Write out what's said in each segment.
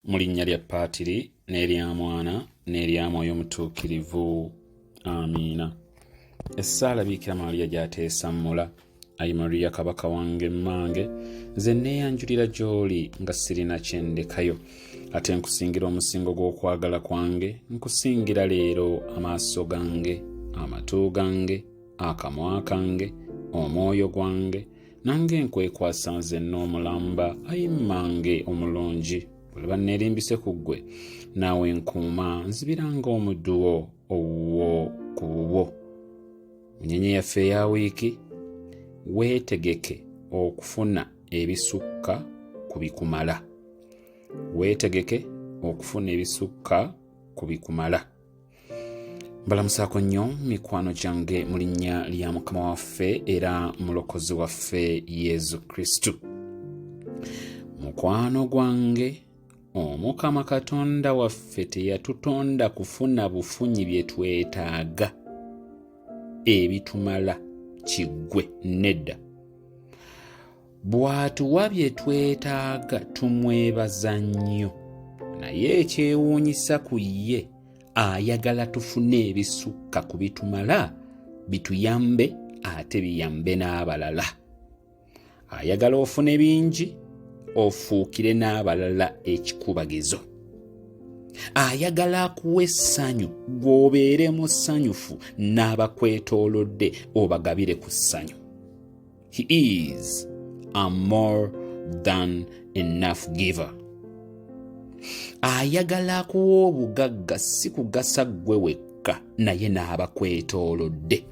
mu linnya lya Paatiri n'erya Mwana n'erya Mwoyo Mutuukirivu. Amiina. Essaala Biikira Maaliya gy'ateesammula. Ayi Mariya kabaka wange mmange, nze neeyanjulira gy'oli nga sirina kyendekayo. Ate nkusingira omusingo gw'okwagala kwange, nkusingira leero amaaso gange, amatu gange, akamwa kange, omwoyo gwange, nange nkwekwasa nze n'omulamba. Ayi mmange omulungi, bwe banneerimbise ku ggwe, naawe nkuuma nzibiranga omuddu wo owuwo ku bubwo. Munyenye yaffe eya wiiki, weetegeke okufuna ebisukka ku bikumala. Weetegeke okufuna ebisukka ku bikumala. Mbalamusaako nnyo mikwano gyange mu linnya lya Mukama waffe era mulokozi waffe Yesu Kristo. Mukwano gwange, Omukama Katonda waffe teyatutonda kufuna bufunyi bye twetaaga ebitumala kiggwe, nedda. Bw'atuwa bye twetaaga tumwebaza nnyo, naye ekyewuunyisa ku ye ayagala tufune ebisukka ku bitumala bituyambe ate biyambe n'abalala. Ayagala ofune bingi ofuukire n'abalala ekikubagizo. Ayagala akuwa essanyu gw'obeere musanyufu n'abakwetoolodde obagabire ku ssanyu. He is a more than enough giver. Ayagala akuwa obugagga si kugasa ggwe wekka naye n'abakwetoolodde.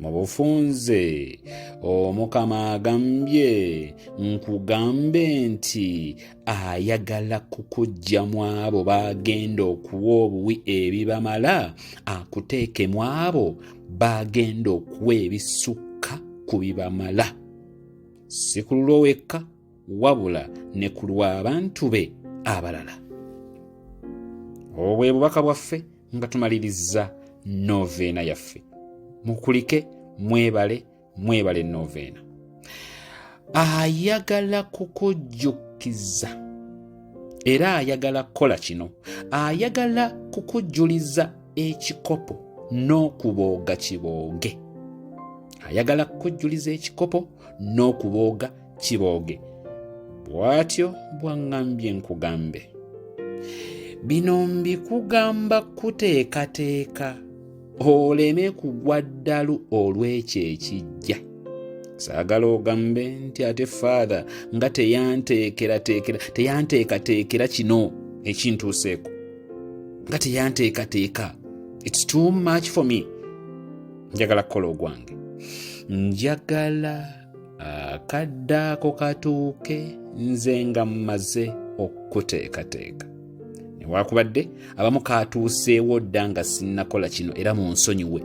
Mu bufunze Omukama agambye nkugambe nti ayagala kukuggyamu abo bagenda okuwa obuwi ebibamala, akuteeke mu abo bagenda okuwa ebisukka ku bibamala. Si ku lulwo wekka wabula ne ku lw'abantu be abalala. Obwe bubaka bwaffe nga tumaliriza noveena yaffe. Mukulike, mwebale noveena. Ayagala kukujjukiza era ayagala kukola kino. Ayagala kukujjuliza ekikopo n'okubooga kibooge. Ayagala kukujjuliza ekikopo n'okubooga kibooge. Bw'atyo bw'aŋŋambye nkugambe. Bino mbikugamba kuteekateeka oleme kugwa ddalu olw'ekyo ekijja. Saagala ogambe nti ate Father nga teyanteekateekera kino ekintuuseeko, nga teyanteekateeka. It's too much for me. Njagala kukola ogwange. Njagala akadde ako katuuke nze nga mmaze okuteekateeka. Newakubadde abamu katuuseewo dda nga sinnakola kino era munsonyiwe.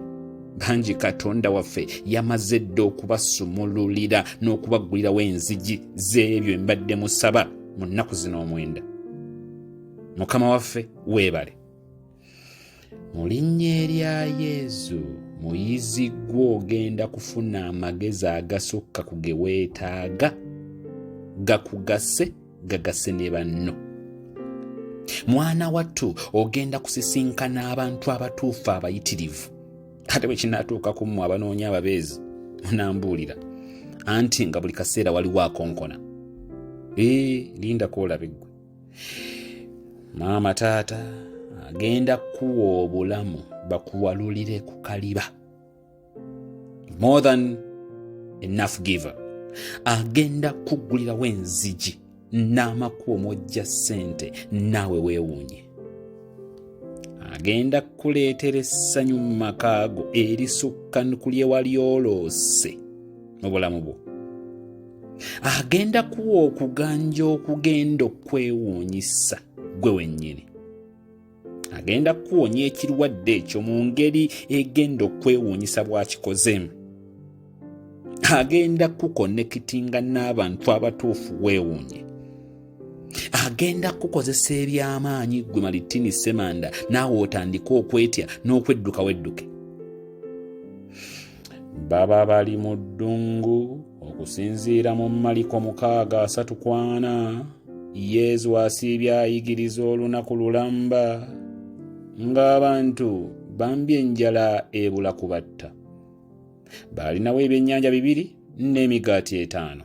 Bangi Katonda waffe yamaze dda okubasumululira n'okubaggulirawo enzigi z'ebyo mbadde musaba mu nnaku zino 9. Mukama waffe weebale. Mu linnya erya Yesu, muyizi gwe ogenda kufuna amagezi agasukka ku ge weetaaga, gakugase gagase ne banno. Mwana wattu ogenda kusisinkana abantu abatuufu abayitirivu. Ate bwe kinaatuuka ku mmwe abanoonya ababeezi munambuulira anti nga buli kaseera waliwo akonkona. Linda kwolabe ggwe. Maama taata agenda kuwa obulamu bakuwalulire ku kaliba. More than enough giver. Agenda kuggulirawo enzigi n'amakubo mw'ojja ssente naawe weewuunye. Agenda kukuleetera essanyu mu maka go erisukka ku lye wali oloose mu bulamu bwo. Agenda kuwa okuganja okugenda okwewuunyisa gwe wennyini. Agenda kuwonya ekirwadde ekyo mu ngeri egenda okwewuunyisa bw'akikozeemu. Agenda kukonekitinga n'abantu abatuufu weewuunye. Agenda kukozesa eby'amaanyi gwe Malitini Semanda naawe otandika okwetya n'okwedduka wedduke. Baba bali mu ddungu okusinziira mu Maliko 6:4 Yesu asiibye ayigiriza olunaku lulamba ng'abantu bambye enjala ebula kubatta. Baalinawo ebyennyanja 2 n'emigaati 5.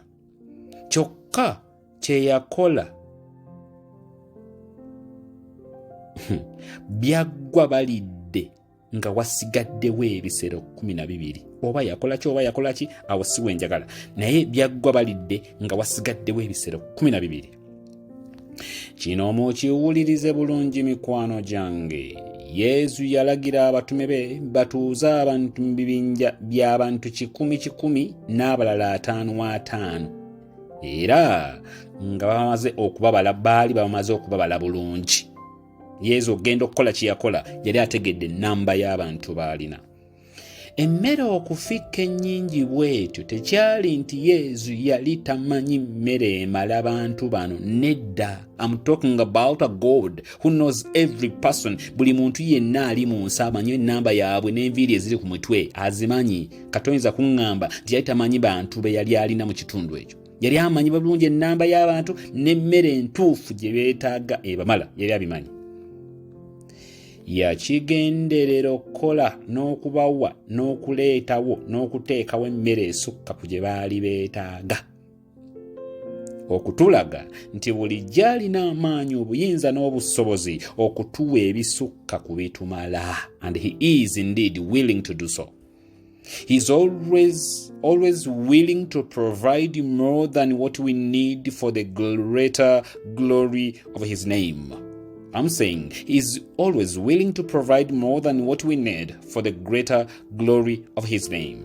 Kyokka kye yakola byaggwa balidde nga wasigaddewo ebisero 12. Oba yakola ki awo si wenjagala, naye byaggwa balidde nga wasigaddewo ebisero 12. Kino mukiwulirize bulungi mikwano gyange. Yesu yalagira abatume be batuuze abantu mu bibinja by'abantu 1,000 n'abalala 5,500. Era nga baali bamaze okubabala bulungi. Yesu ogenda okukola kye yakola yali ategedde ennamba y'abantu baalina. Emmere okufika ennyingi bwetyo tekyali nti Yesu yali tamanyi mmere emala abantu bano. Nedda. I'm talking about a God who knows every person. Buli muntu yenna ali mu nsi amanyi ennamba yaabwe n'enviiri eziri ku mutwe azimanyi. Katoyinza kuŋŋamba nti yali tamanyi bantu be yali alina mu kitundu ekyo. Yali amanyi bulungi ennamba y'abantu n'emmere entuufu gye beetaaga ebamala. Yali abimanyi. Yakigenderera okukola n'okubawa n'okuleetawo n'okuteekawo emmere esukka ku gye baali beetaaga. Okutulaga nti bulijjo alina amaanyi, obuyinza n'obusobozi okutuwa ebisukka ku bitumala. And he is indeed willing to do so. He's always willing to provide more than what we need for the greater glory of his name. I'm saying he's always willing to provide more than what we need for the greater glory of his name.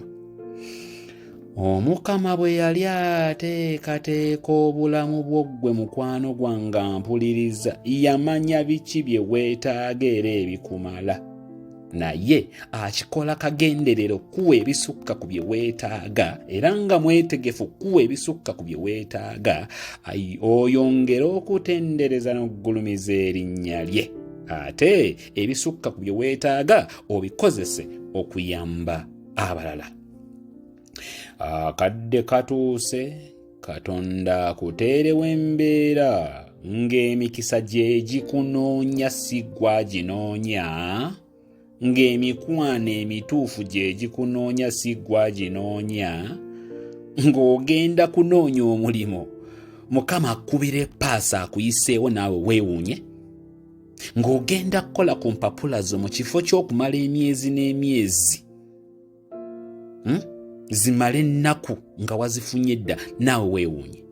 Omukama bwe yali ateekateeka obulamu bw'oggwe mukwano gwange mpuliriza, yamanya biki bye weetaaga era ebikumala. Naye akikola kagenderero kuwa ebisukka ku bye weetaaga, era nga mwetegefu kuwa ebisukka ku bye weetaaga, oyongera okutendereza n'okugulumiza erinnya lye. Ate ebisukka ku bye weetaaga obikozese okuyamba abalala. Akadde katuuse, Katonda akuteerewo embeera ng'emikisa gye gikunoonya si gwa ginoonya, ng'emikwano emituufu gye gikunoonya si gwa ginoonya, ng'ogenda kunoonya omulimo Mukama akubira epaasa akuyiseewo naawe weewuunye, ng'ogenda kukola ku mpapula zo mu kifo ky'okumala emyezi n'emyezi, zimale ennaku nga wazifunye dda naawe weewuunye.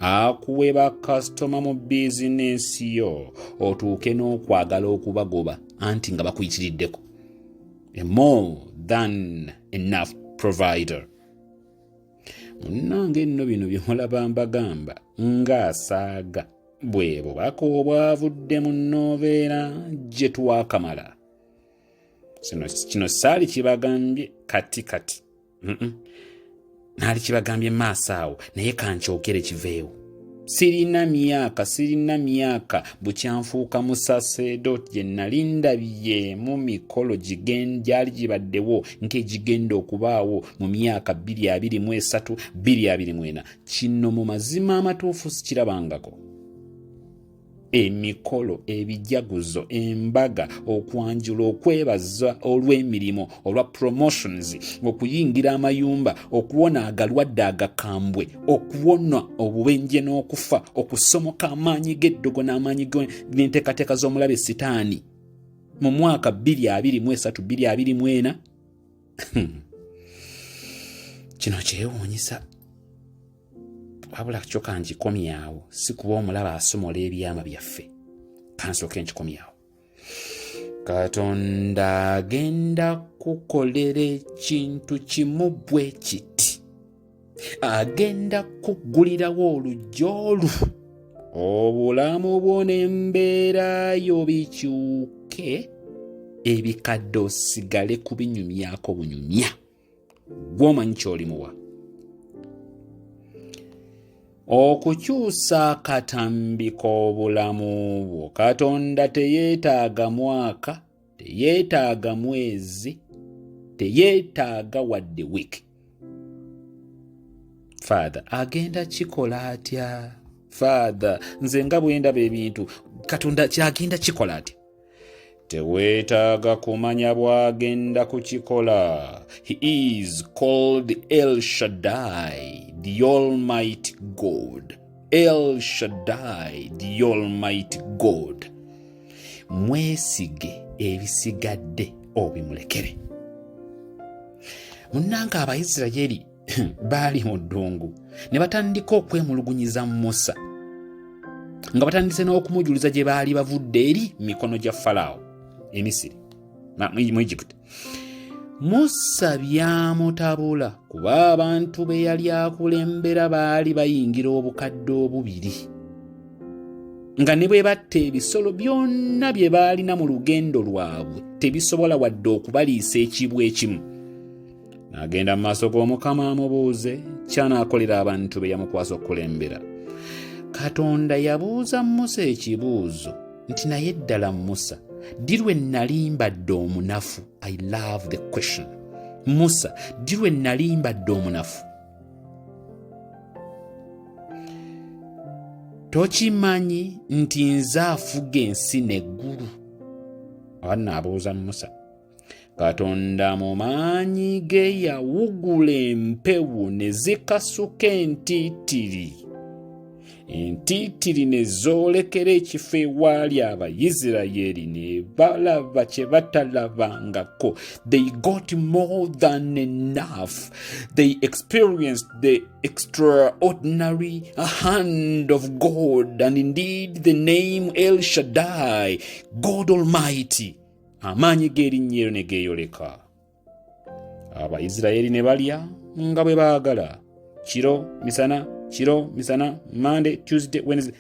Akuwe bakasitoma mu bizinensi yo otuuke n'okwagala okubagoba anti nga bakuyitiriddeko. A more than enough provider. Munnange nno bino bye mulaba mbagamba ng'asaaga bwe bubaka obwavudde mu nnoveera gye twakamala. Kino saali kibagambye kati. Naali kibagambye maaso awo, naye kankyogere kiveewo. Sirina myaka bukyanfuuka musaseredoti gye nali ndabye mu mikolo gyali gibaddewo nk'egigenda okubaawo mu myaka 2023, 2024. Kino mu mazima amatuufu sikirabangako. Emikolo, ebijaguzo, embaga, okwanjula, okwebaza olw'emirimu, olwa promotions, okuyingira amayumba, okuwona agalwadde agakambwe, okuwona obubenje n'okufa, okusomoka amaanyi g'eddogo n'amaanyi n'enteekateeka z'omulabe sitaani mu mwaka 2023, 2024. Kino kyewuunyisa. Wabula kyo kangikomyawo, si kuba omulaba asomola ebyama byaffe. Kansooke nkikomyawo. Katonda agenda kukolera ekintu kimu bwe kiti. Agenda kuggulirawo olujja obulamu bwo n'embeera yo bikyuke, ebikadde osigale kubinyumyako bunyumya. Gw'omanyi ky'olimuwa. Okukyusa akatambi k'obulamu bwo. Katonda teyeetaaga mwaka, teyeetaaga mwezi, teyeetaaga wadde wiiki. Father agenda kikola atya? Father, nze nga bwe ndaba ebintu Katonda kyagenda kikola ati. Teweetaaga kumanya bw'agenda kukikola. He is called El Shaddai, the Almighty God. El Shaddai, the Almighty God. Mwesige ebisigadde obimulekere. Munnanka Abayisirayiri baali mu ddungu ne batandika okwemulugunyiza Musa nga batandise n'okumujuliza gye baali bavudde eri mikono gya Falaawo e Misiri mu Egypt. Musa byamutabula kuba abantu be yali akulembera baali bayingira obukadde obubiri nga ne bwe batta ebisolo byonna bye baalina mu lugendo lwabwe tebisobola wadde okubaliisa ekibwa ekimu. N'agenda mu maaso g'Omukama amubuuze kyanaakolera abantu be yamukwasa okulembera. Katonda yabuuza Musa ekibuuzo nti naye ddala Musa ddi lwe nnali mbadde omunafu? I love the question. Musa ddi lwe nnali mbadde omunafu? Tokimanyi nti nze afuga ensi n'eggulu? N'abuuza Musa. Katonda mu maanyi ge yawugula empewo ne zikasuka entiitiri. Entiitiri ne zoolekera ekifo ewaali Abayisirayiri ne balaba kye batalabangako. They got more than enough. They experienced the extraordinary hand of God, and indeed the name El Shaddai, God Almighty. Amaanyi g'erinnya eryo ne geeyoleka. Abayisirayiri ne balya nga bwe baagala. Kiro misana, Monday, Tuesday, Wednesday,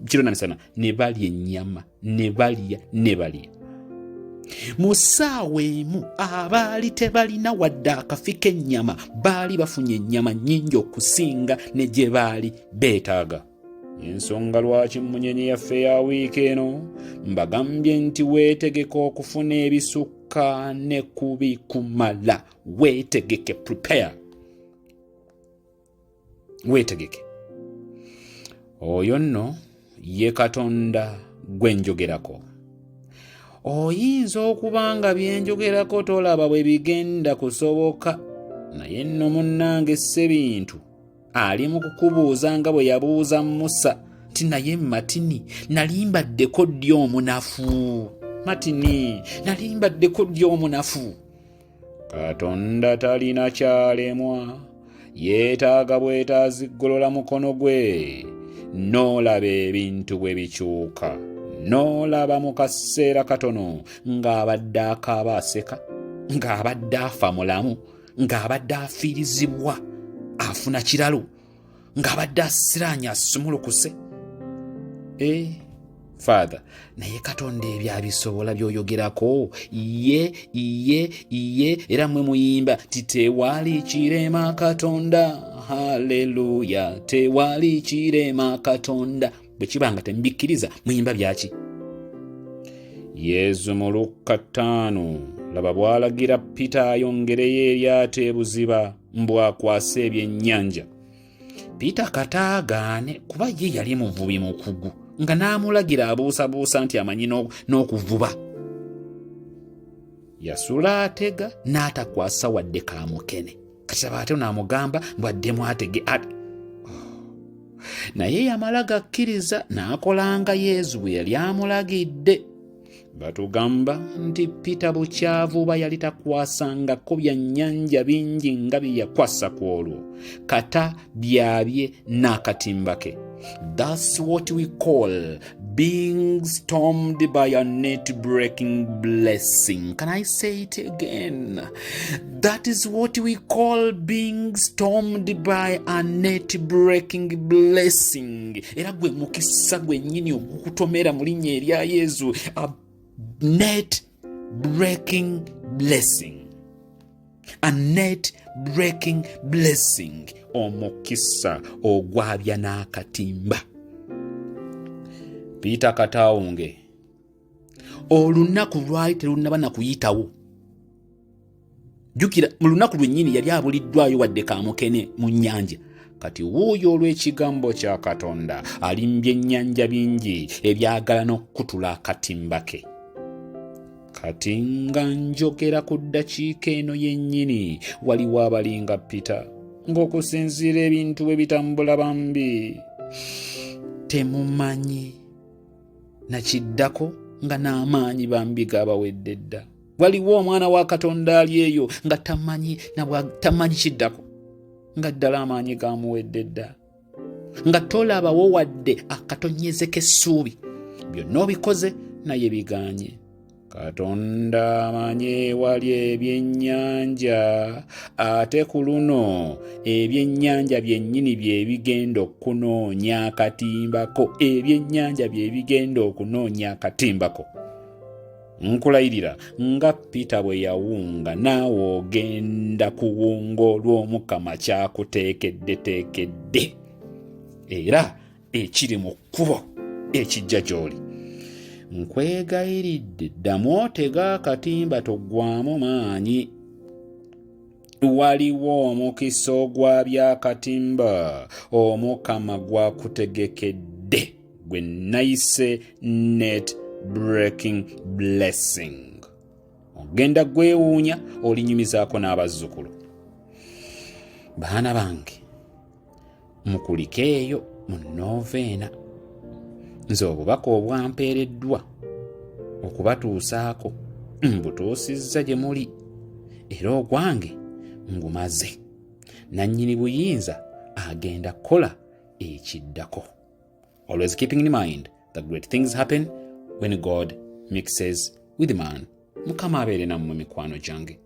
kiro na misana. Ne balya ennyama, ne balya. Mu ssaawa emu abaali tebalina wadde akafi k'ennyama baali bafunye ennyama nnyingi okusinga ne gye baali beetaaga. Ensonga lwaki munyenye yaffe ya wiiki eno mbagambye nti weetegeke okufuna ebisukka ne ku Bikumala. Weetegeke, prepare. Weetegeke. Oyo nno ye Katonda gwe njogerako. Oyinza okuba nga byenjogerako tolaba bwe bigenda kusoboka, naye nno munnange Ssebintu ali mu kukubuuza nga bwe yabuuza Musa nti naye Matini nali mbaddeko ddi omunafu? Matini nali mbaddeko ddi omunafu? Katonda talina kyalemwa, yeetaaga bwetaziggolola mukono gwe n'olaba ebintu bwe bikyuka. N'olaba mu kaseera katono ng'abadde akaaba aseka, ng'abadde afa mulamu, ng'abadde afiirizibwa afuna kiralo, ng'abadde asiraanya asumulukuse. Father, naye Katonda ebyo abisobola by'oyogerako? Iye era mmwe muyimba ti tewali kirema Katonda. Haleluya, tewali kirema Katonda. Bwe kiba nga tembikkiriza muyimba byaki? Yesu mu Luka 5 laba bw'alagira Peter ayongereyo eryato ebuziba mbwakwase ebyennyanja. Peter kataagaane kuba ye yali muvubi mukugu nga n'amulagira abuusabuusa nti amanyi n'okuvuba. Yasula atega n'atakwasa wadde kaamukene. Kasaba ate n'amugamba mbwaddemu atege ate. Naye yamala gakkiriza n'akola nga Yesu bwe yali amulagidde. Batugamba nti Peter bukyavuba yali takwasangako byannyanja bingi nga bye yakwasa ku olwo. Kata byabye n'akatimba ke. That's what we call being stormed by a net-breaking blessing. Can I say it again? That is what we call being stormed by a net-breaking blessing. Era gwe mukisa gwe nnyini ogukutomera mu linnya erya Yesu. A net-breaking blessing. A net-breaking blessing. Omukisa ogwabya n'akatimba. Peter Kataonge, olunaku lwali terunnaba na kuyitawo. Jjukira mu lunaku lwennyini yali abuliddwayo wadde kaamukene mu nnyanja. kati wuuyo olw'ekigambo kya Katonda alimbye ennyanja bingi ebyagala n'okkutula akatimba ke. Kati nga njogera ku ddakiika eno yennyini waliwo abalinga Peter ng'okusinziira ebintu bwe bitambula bambi temumanyi nakiddako nga n'amaanyi bambi gabawedde dda. Waliwo omwana wa Katonda ali eyo nga tamanyi kiddako nga ddala amaanyi gamuwedde dda, nga tolabawo wadde akatonyeze k'essuubi. Byonna obikoze naye biganye. Katonda amanyi ewali ebyennyanja, ate ku luno ebyennyanja byennyini bye bigenda okunoonya akatimbako. Ebyennyanja bye bigenda okunoonya akatimbako. Nkulayirira nga Peter bwe yawunga naawe ogenda kuwunga olw'Omukama kyakuteekeddeteekedde era ekiri mu kkubo ekijja gy'oli. Nkwegayiridde ddamu otega akatimba toggwamu maanyi. Waliwo omukisa ogwa byakatimba Omukama gwakutegekedde gwe nayise net breaking blessing. Ogenda gwewuunya olinyumizaako n'abazzukulu. Baana bange mukulike eyo mu Noveena. Nze obubaka obwampeereddwa okubatuusaako mbutuusizza gye muli era ogwange ngumaze. Nannyini buyinza agenda kukola ekiddako. Always keeping in mind that great things happen when God mixes with man. Mukama abeere nammwe mikwano gyange.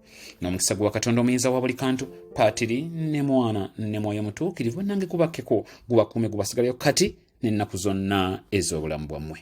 N'omukisa gwa Katonda omuyinza wa buli kantu, Paatiri ne Mwana ne Mwoyo Mutuukirivu nange gubakkeko, gubakuume, gubasigaleyo kati n'ennaku zonna ez'obulamu bwammwe.